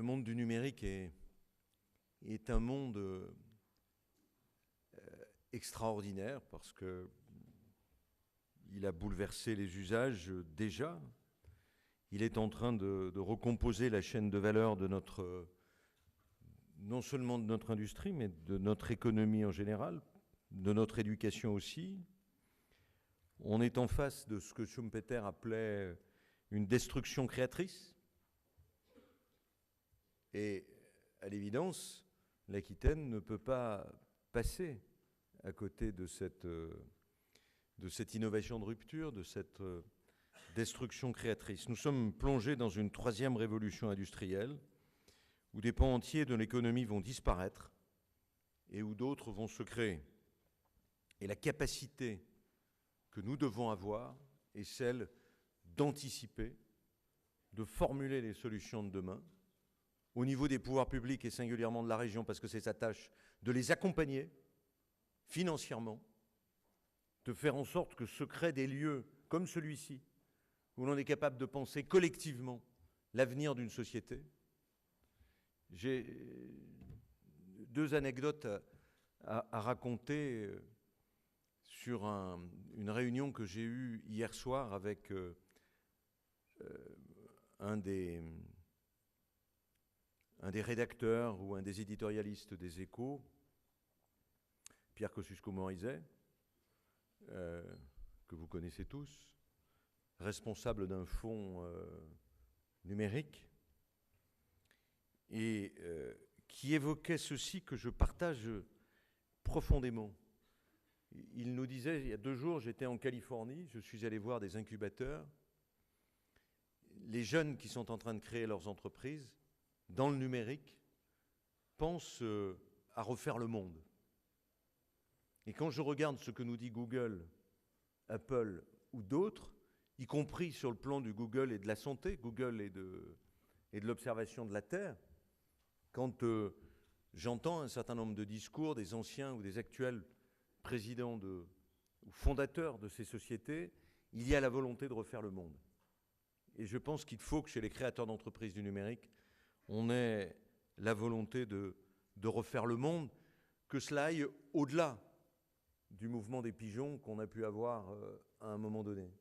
monde du numérique est un monde extraordinaire parce que il a bouleversé les usages déjà. Il est en train de recomposer la chaîne de valeur de notre, non seulement de notre industrie, mais de notre économie en général, de notre éducation aussi. On est en face de ce que Schumpeter appelait une destruction créatrice. Et à l'évidence, l'Aquitaine ne peut pas passer à côté de cette innovation de rupture, de cette destruction créatrice. Nous sommes plongés dans une troisième révolution industrielle où des pans entiers de l'économie vont disparaître et où d'autres vont se créer. Et la capacité que nous devons avoir est celle d'anticiper, de formuler les solutions de demain, au niveau des pouvoirs publics et singulièrement de la région, parce que c'est sa tâche, de les accompagner financièrement, de faire en sorte que se créent des lieux comme celui-ci, où l'on est capable de penser collectivement l'avenir d'une société. J'ai deux anecdotes à raconter sur une réunion que j'ai eue hier soir avec un des rédacteurs ou un des éditorialistes des Échos, Pierre Kosciusko-Morizet, que vous connaissez tous, responsable d'un fonds numérique, et qui évoquait ceci que je partage profondément. Il nous disait, il y a 2 jours, j'étais en Californie, je suis allé voir des incubateurs. Les jeunes qui sont en train de créer leurs entreprises dans le numérique pensent à refaire le monde. Et quand je regarde ce que nous dit Google, Apple ou d'autres, y compris sur le plan du Google et de la santé, Google et de l'observation de la Terre, quand j'entends un certain nombre de discours des anciens ou des actuels présidents ou fondateurs de ces sociétés, il y a la volonté de refaire le monde. Et je pense qu'il faut que chez les créateurs d'entreprises du numérique, on ait la volonté de refaire le monde, que cela aille au-delà du mouvement des pigeons qu'on a pu avoir à un moment donné.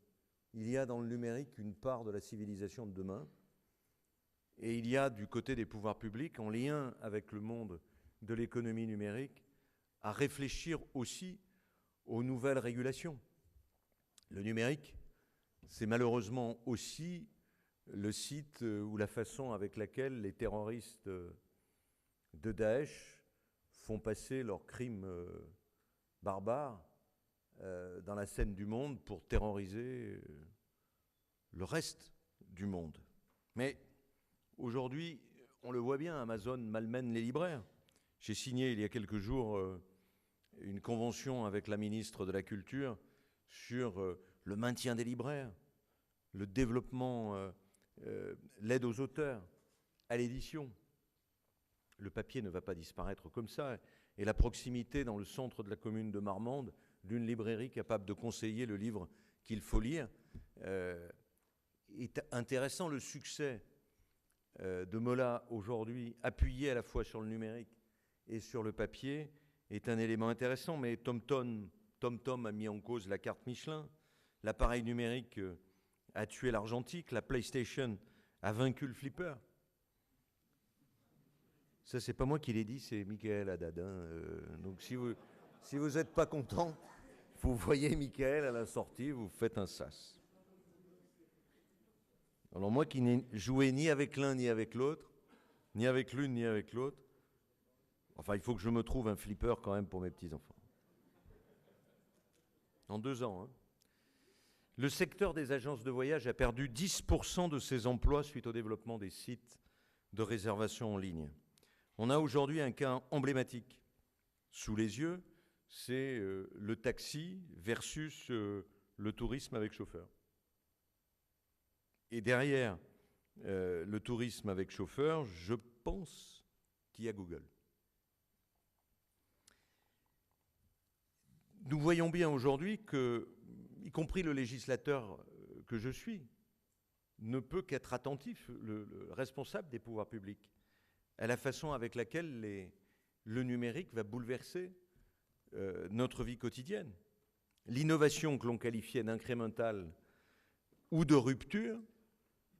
Il y a dans le numérique une part de la civilisation de demain, et il y a du côté des pouvoirs publics, en lien avec le monde de l'économie numérique, à réfléchir aussi aux nouvelles régulations. Le numérique, c'est malheureusement aussi le site ou la façon avec laquelle les terroristes de Daesh font passer leurs crimes barbares dans la scène du monde pour terroriser le reste du monde. Mais aujourd'hui, on le voit bien, Amazon malmène les libraires. J'ai signé il y a quelques jours une convention avec la ministre de la Culture sur le maintien des libraires, le développement, l'aide aux auteurs, à l'édition. Le papier ne va pas disparaître comme ça. Et la proximité dans le centre de la commune de Marmande d'une librairie capable de conseiller le livre qu'il faut lire est intéressant. Le succès de Mola aujourd'hui, appuyé à la fois sur le numérique et sur le papier, est un élément intéressant. Mais TomTom a mis en cause la carte Michelin. L'appareil numérique a tué l'argentique. La PlayStation a vaincu le flipper. Ça, c'est pas moi qui l'ai dit, c'est Michael Haddad. Donc si vous n'êtes pas content, vous voyez Michael à la sortie, vous faites un sas. Alors moi qui n'ai joué ni avec l'un ni avec l'autre, ni avec l'une ni avec l'autre, enfin il faut que je me trouve un flipper quand même pour mes petits-enfants. En 2 ans. Le secteur des agences de voyage a perdu 10% de ses emplois suite au développement des sites de réservation en ligne. On a aujourd'hui un cas emblématique sous les yeux, c'est le taxi versus le tourisme avec chauffeur. Et derrière le tourisme avec chauffeur, je pense qu'il y a Google. Nous voyons bien aujourd'hui que, y compris le législateur que je suis, ne peut qu'être attentif, le responsable des pouvoirs publics, à la façon avec laquelle le numérique va bouleverser notre vie quotidienne. L'innovation que l'on qualifiait d'incrémentale ou de rupture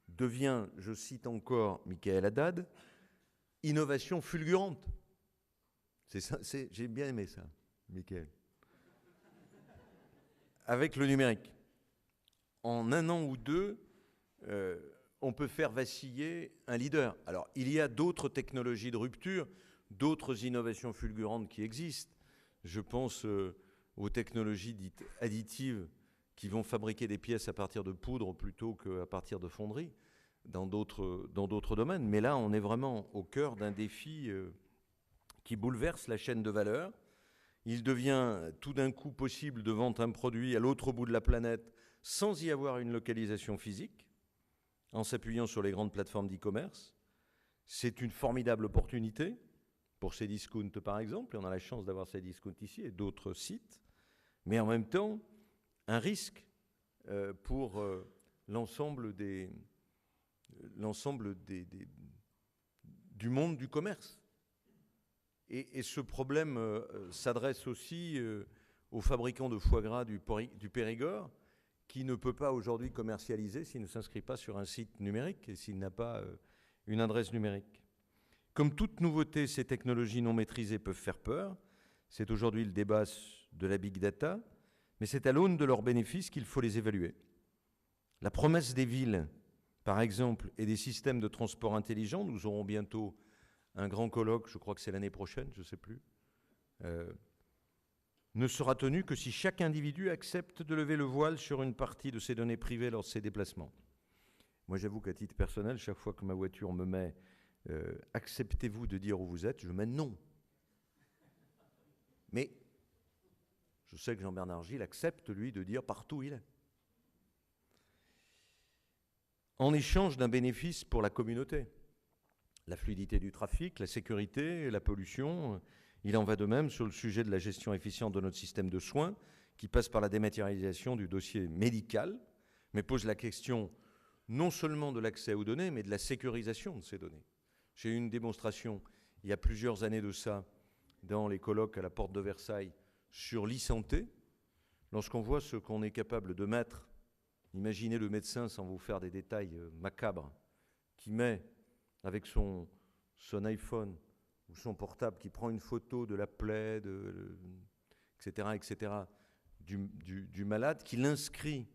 devient, je cite encore Michael Haddad, innovation fulgurante. C'est ça, j'ai bien aimé ça, Michael. Avec le numérique. En un an ou deux, on peut faire vaciller un leader. Alors, il y a d'autres technologies de rupture, d'autres innovations fulgurantes qui existent. Je pense aux technologies dites additives qui vont fabriquer des pièces à partir de poudre plutôt qu'à partir de fonderie dans d'autres domaines. Mais là, on est vraiment au cœur d'un défi qui bouleverse la chaîne de valeur. Il devient tout d'un coup possible de vendre un produit à l'autre bout de la planète sans y avoir une localisation physique, en s'appuyant sur les grandes plateformes d'e-commerce. C'est une formidable opportunité pour ces discounts, par exemple, et on a la chance d'avoir ces discounts ici et d'autres sites, mais en même temps, un risque pour l'ensemble du monde du commerce. Et ce problème s'adresse aussi aux fabricants de foie gras du Périgord, qui ne peut pas aujourd'hui commercialiser s'il ne s'inscrit pas sur un site numérique et s'il n'a pas une adresse numérique. Comme toute nouveauté, ces technologies non maîtrisées peuvent faire peur. C'est aujourd'hui le débat de la big data, mais c'est à l'aune de leurs bénéfices qu'il faut les évaluer. La promesse des villes, par exemple, et des systèmes de transport intelligents, nous aurons bientôt un grand colloque, je crois que c'est l'année prochaine, je ne sais plus, ne sera tenu que si chaque individu accepte de lever le voile sur une partie de ses données privées lors de ses déplacements. Moi, j'avoue qu'à titre personnel, chaque fois que ma voiture me met « acceptez-vous de dire où vous êtes ?» je mets « non ». Mais je sais que Jean-Bernard Gilles accepte, lui, de dire partout où il est. En échange d'un bénéfice pour la communauté. La fluidité du trafic, la sécurité, la pollution. Il en va de même sur le sujet de la gestion efficiente de notre système de soins, qui passe par la dématérialisation du dossier médical, mais pose la question non seulement de l'accès aux données, mais de la sécurisation de ces données. J'ai eu une démonstration il y a plusieurs années de ça, dans les colloques à la porte de Versailles, sur l'e-santé. Lorsqu'on voit ce qu'on est capable de mettre, imaginez le médecin, sans vous faire des détails macabres, qui met avec son iPhone ou son portable, qui prend une photo de la plaie, etc., du malade, qui l'inscrit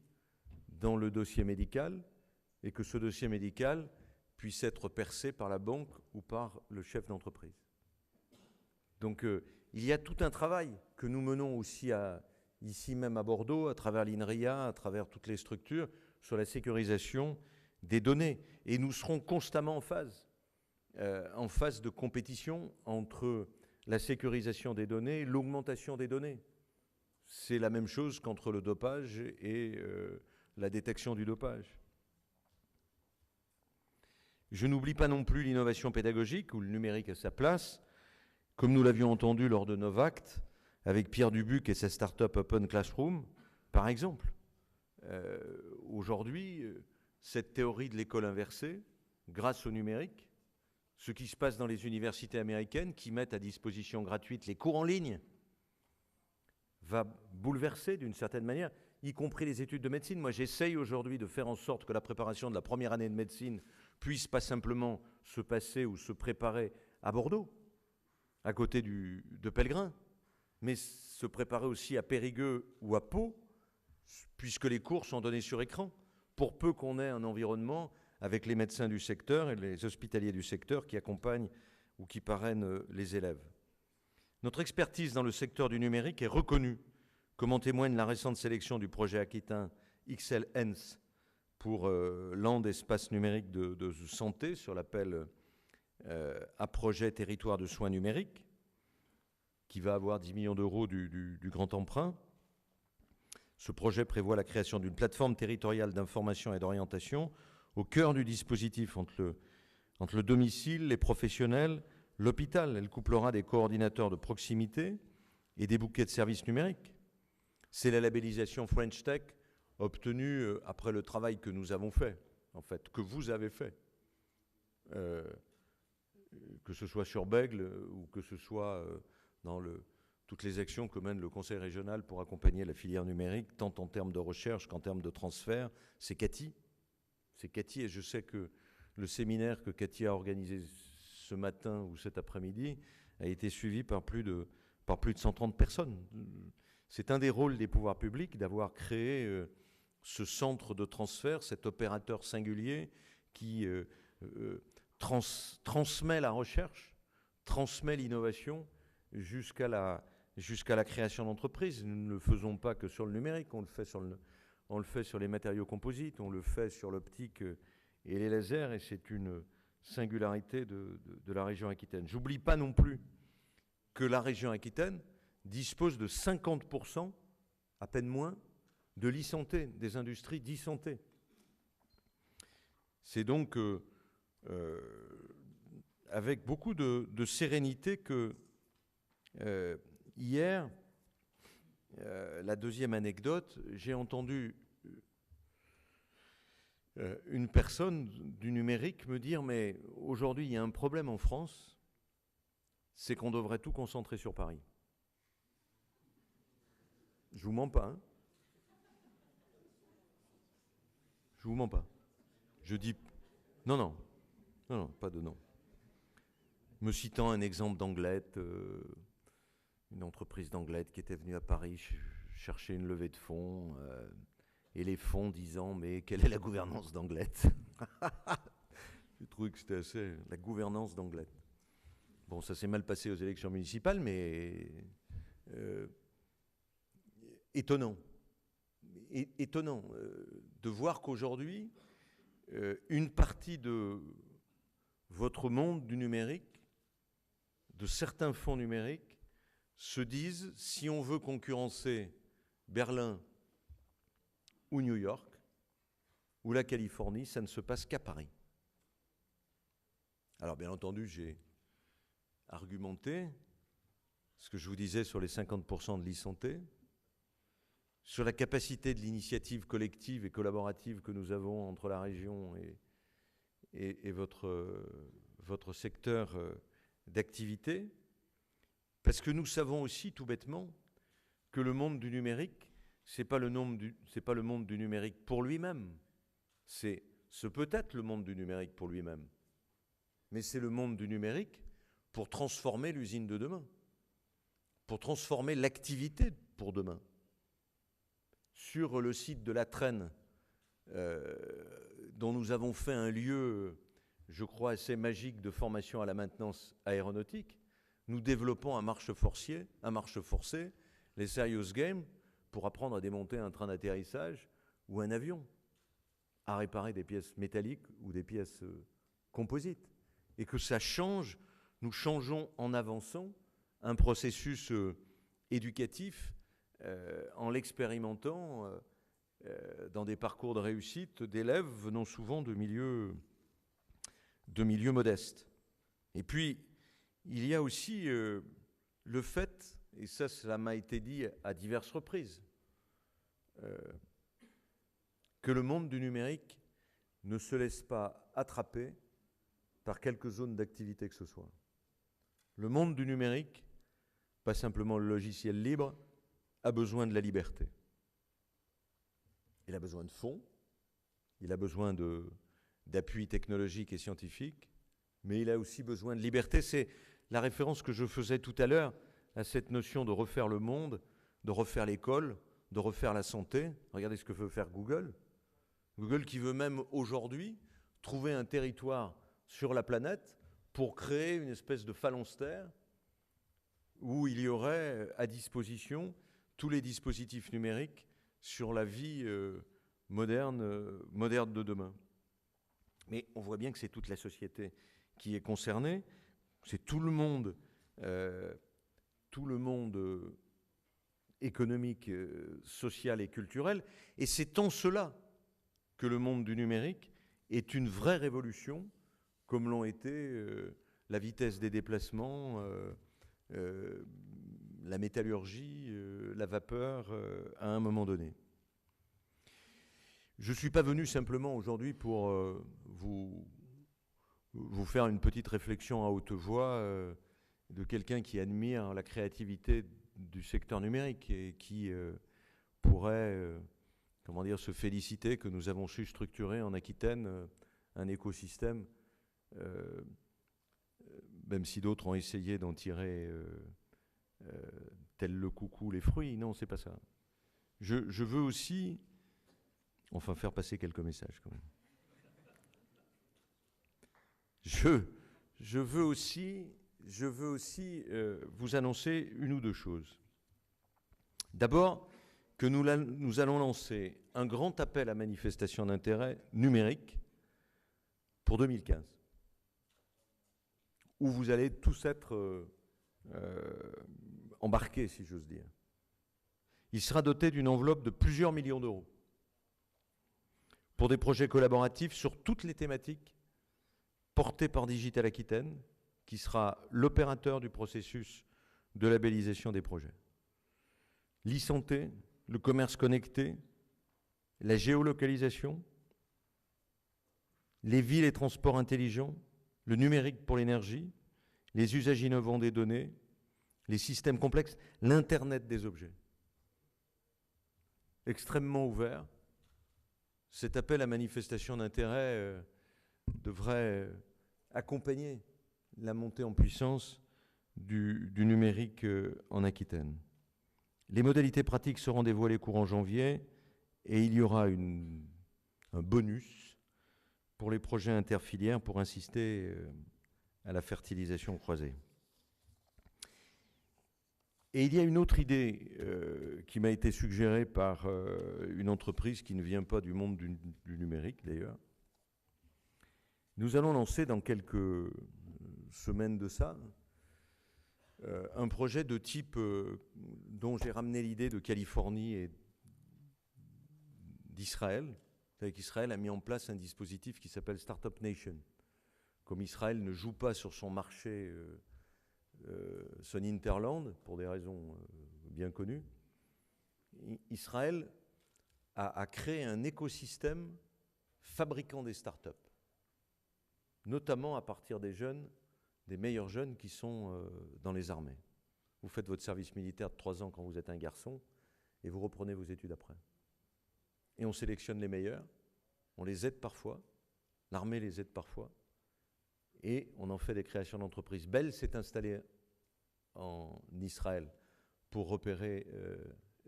dans le dossier médical, et que ce dossier médical puisse être percé par la banque ou par le chef d'entreprise. Donc il y a tout un travail que nous menons aussi ici même à Bordeaux, à travers l'INRIA, à travers toutes les structures, sur la sécurisation des données. Et nous serons constamment en phase de compétition entre la sécurisation des données et l'augmentation des données. C'est la même chose qu'entre le dopage et la détection du dopage. Je n'oublie pas non plus l'innovation pédagogique, où le numérique a sa place, comme nous l'avions entendu lors de Novact, avec Pierre Dubuc et sa start-up Open Classroom, par exemple. Aujourd'hui, cette théorie de l'école inversée, grâce au numérique, ce qui se passe dans les universités américaines qui mettent à disposition gratuite les cours en ligne, va bouleverser d'une certaine manière, y compris les études de médecine. Moi, j'essaye aujourd'hui de faire en sorte que la préparation de la première année de médecine puisse pas simplement se passer ou se préparer à Bordeaux, à côté de Pellegrin, mais se préparer aussi à Périgueux ou à Pau, puisque les cours sont donnés sur écran, pour peu qu'on ait un environnement avec les médecins du secteur et les hospitaliers du secteur qui accompagnent ou qui parrainent les élèves. Notre expertise dans le secteur du numérique est reconnue, comme en témoigne la récente sélection du projet aquitain XL-ENS pour Land Espace Numérique de Santé sur l'appel à projet territoire de soins numériques, qui va avoir 10 millions d'euros du grand emprunt. Ce projet prévoit la création d'une plateforme territoriale d'information et d'orientation au cœur du dispositif entre le domicile, les professionnels, l'hôpital. Elle couplera des coordinateurs de proximité et des bouquets de services numériques. C'est la labellisation French Tech obtenue après le travail que nous avons fait, en fait, que vous avez fait. que ce soit sur Bègle ou que ce soit dans toutes les actions que mène le Conseil régional pour accompagner la filière numérique, tant en termes de recherche qu'en termes de transfert, c'est Cathy. C'est Cathy, et je sais que le séminaire que Cathy a organisé ce matin ou cet après-midi a été suivi par plus de 130 personnes. C'est un des rôles des pouvoirs publics d'avoir créé ce centre de transfert, cet opérateur singulier qui transmet la recherche, transmet l'innovation jusqu'à la création d'entreprises. Nous ne le faisons pas que sur le numérique, on le fait sur les matériaux composites, on le fait sur l'optique et les lasers, et c'est une singularité de la région Aquitaine. J'oublie pas non plus que la région Aquitaine dispose de 50%, à peine moins, de l'e-santé, des industries d'e-santé. C'est donc avec beaucoup de sérénité que hier, la deuxième anecdote, j'ai entendu une personne du numérique me dire « Mais aujourd'hui, il y a un problème en France, c'est qu'on devrait tout concentrer sur Paris. » Je vous mens pas, hein. Je vous mens pas. Je dis non, pas de non. Me citant un exemple d'Anglette, une entreprise d'Anglette qui était venue à Paris chercher une levée de fonds, et les fonds disant mais quelle est la gouvernance d'Anglette? J'ai trouvé que c'était assez la gouvernance d'Anglette. Bon, ça s'est mal passé aux élections municipales, mais étonnant. Étonnant de voir qu'aujourd'hui, une partie de votre monde du numérique, de certains fonds numériques, se disent, si on veut concurrencer Berlin ou New York ou la Californie, ça ne se passe qu'à Paris. Alors bien entendu, j'ai argumenté ce que je vous disais sur les 50% de l'e-santé, sur la capacité de l'initiative collective et collaborative que nous avons entre la région et votre secteur d'activité, parce que nous savons aussi tout bêtement que le monde du numérique, c'est pas le monde du numérique pour lui-même, ce peut être le monde du numérique pour lui-même, mais c'est le monde du numérique pour transformer l'usine de demain, pour transformer l'activité pour demain. Sur le site de la Traîne, dont nous avons fait un lieu, je crois, assez magique de formation à la maintenance aéronautique, nous développons à marche forcée les serious games pour apprendre à démonter un train d'atterrissage ou un avion, à réparer des pièces métalliques ou des pièces composites. Et que ça change, nous changeons en avançant un processus éducatif en l'expérimentant dans des parcours de réussite d'élèves venant souvent de milieux modestes. Et puis, il y a aussi le fait, et ça m'a été dit à diverses reprises, que le monde du numérique ne se laisse pas attraper par quelque zone d'activité que ce soit. Le monde du numérique, pas simplement le logiciel libre, a besoin de la liberté. Il a besoin de fonds, il a besoin d'appui technologique et scientifique, mais il a aussi besoin de liberté. C'est la référence que je faisais tout à l'heure à cette notion de refaire le monde, de refaire l'école, de refaire la santé. Regardez ce que veut faire Google. Google qui veut même aujourd'hui trouver un territoire sur la planète pour créer une espèce de phalanstère où il y aurait à disposition tous les dispositifs numériques sur la vie moderne de demain. Mais on voit bien que c'est toute la société qui est concernée, c'est tout le monde économique, social et culturel, et c'est en cela que le monde du numérique est une vraie révolution, comme l'ont été la vitesse des déplacements, la métallurgie, la vapeur, à un moment donné. Je ne suis pas venu simplement aujourd'hui pour vous vous faire une petite réflexion à haute voix de quelqu'un qui admire la créativité du secteur numérique et qui pourrait comment dire, se féliciter que nous avons su structurer en Aquitaine un écosystème, même si d'autres ont essayé d'en tirer tel le coucou les fruits. Non, c'est pas ça. Je veux aussi, enfin, faire passer quelques messages quand même. Je veux aussi vous annoncer une ou deux choses. D'abord, que nous allons lancer un grand appel à manifestation d'intérêt numérique pour 2015, où vous allez tous être embarqués, si j'ose dire. Il sera doté d'une enveloppe de plusieurs millions d'euros pour des projets collaboratifs sur toutes les thématiques portées par Digital Aquitaine, qui sera l'opérateur du processus de labellisation des projets. L'e-santé, le commerce connecté, la géolocalisation, les villes et transports intelligents, le numérique pour l'énergie, les usages innovants des données, les systèmes complexes, l'Internet des objets. Extrêmement ouvert. Cet appel à manifestation d'intérêt devrait accompagner la montée en puissance du numérique en Aquitaine. Les modalités pratiques seront dévoilées courant janvier et il y aura un bonus pour les projets interfilières pour insister à la fertilisation croisée. Et il y a une autre idée qui m'a été suggérée par une entreprise qui ne vient pas du monde du numérique d'ailleurs. Nous allons lancer dans quelques semaines de ça un projet de type dont j'ai ramené l'idée de Californie et d'Israël. Vous savez qu'Israël a mis en place un dispositif qui s'appelle Startup Nation. Comme Israël ne joue pas sur son marché, son hinterland, pour des raisons bien connues, Israël a créé un écosystème fabriquant des startups, notamment à partir des jeunes, des meilleurs jeunes qui sont dans les armées. Vous faites votre service militaire de 3 ans quand vous êtes un garçon et vous reprenez vos études après. Et on sélectionne les meilleurs, on les aide parfois, l'armée les aide parfois, et on en fait des créations d'entreprises. Bell s'est installé en Israël pour repérer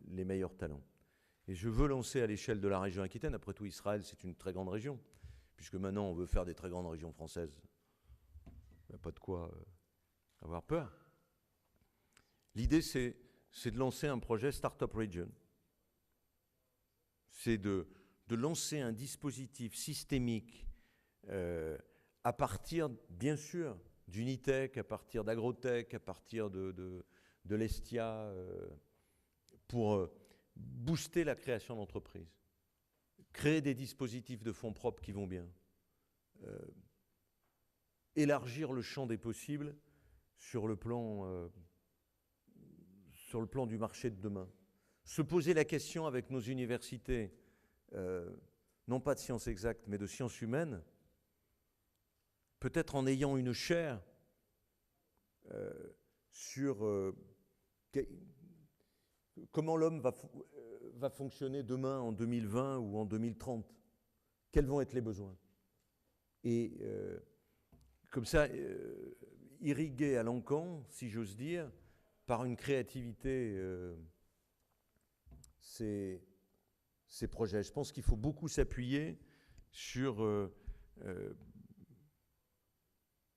les meilleurs talents. Et je veux lancer à l'échelle de la région Aquitaine, après tout Israël c'est une très grande région, puisque maintenant on veut faire des très grandes régions françaises. Il n'y a pas de quoi avoir peur. L'idée, c'est de lancer un projet Startup Region. C'est de lancer un dispositif systémique à partir, bien sûr, d'Unitech, à partir d'Agrotech, à partir de l'Estia, pour booster la création d'entreprises. Créer des dispositifs de fonds propres qui vont bien. Élargir le champ des possibles sur le plan du marché de demain. Se poser la question avec nos universités, non pas de sciences exactes, mais de sciences humaines, peut-être en ayant une chaire sur comment l'homme va fonctionner demain en 2020 ou en 2030. Quels vont être les besoins? Et comme ça, irrigué à l'encan, si j'ose dire, par une créativité, ces projets. Je pense qu'il faut beaucoup s'appuyer sur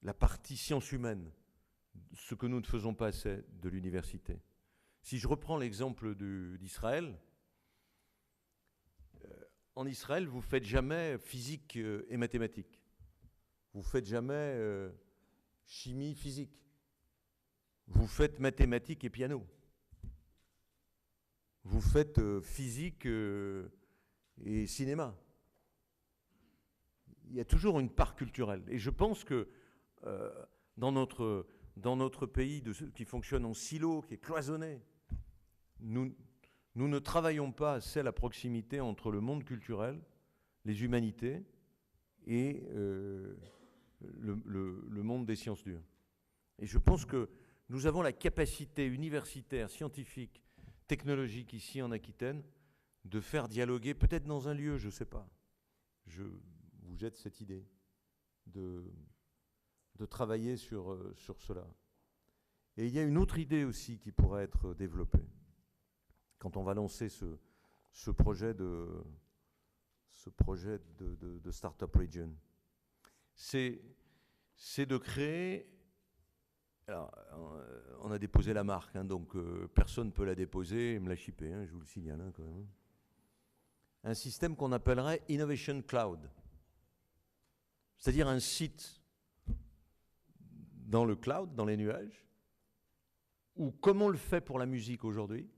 la partie sciences humaines, ce que nous ne faisons pas assez de l'université. Si je reprends l'exemple d'Israël, en Israël, vous ne faites jamais physique et mathématiques. Vous ne faites jamais chimie, physique. Vous faites mathématiques et piano. Vous faites physique et cinéma. Il y a toujours une part culturelle. Et je pense que dans notre pays qui fonctionne en silo, qui est cloisonné, nous ne travaillons pas assez la proximité entre le monde culturel, les humanités et le monde des sciences dures. Et je pense que nous avons la capacité universitaire, scientifique, technologique ici en Aquitaine de faire dialoguer, peut-être dans un lieu, je ne sais pas. Je vous jette cette idée de travailler sur cela. Et il y a une autre idée aussi qui pourrait être développée quand on va lancer ce projet de Startup Region. C'est de créer... Alors, on a déposé la marque, hein, donc personne ne peut la déposer et me la chipper, hein, je vous le signale hein, quand même. Un système qu'on appellerait Innovation Cloud. C'est-à-dire un site dans le cloud, dans les nuages, où, comme on le fait pour la musique aujourd'hui,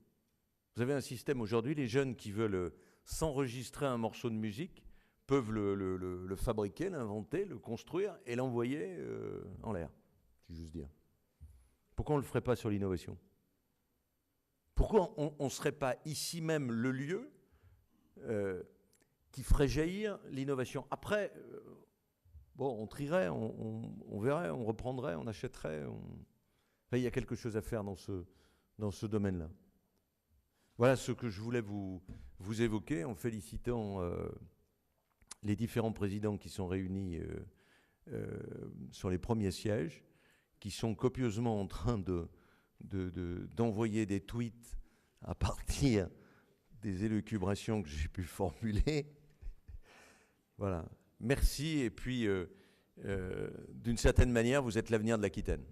vous avez un système aujourd'hui, les jeunes qui veulent s'enregistrer un morceau de musique peuvent le fabriquer, l'inventer, le construire et l'envoyer en l'air, si j'ose dire. Pourquoi on ne le ferait pas sur l'innovation? Pourquoi on ne serait pas ici même le lieu qui ferait jaillir l'innovation? Après, bon, on trierait, on verrait, on reprendrait, on achèterait. Enfin, il y a quelque chose à faire dans ce domaine-là. Voilà ce que je voulais vous évoquer en félicitant les différents présidents qui sont réunis sur les premiers sièges, qui sont copieusement en train d'envoyer des tweets à partir des élucubrations que j'ai pu formuler. Voilà. Merci, et puis, d'une certaine manière, vous êtes l'avenir de l'Aquitaine.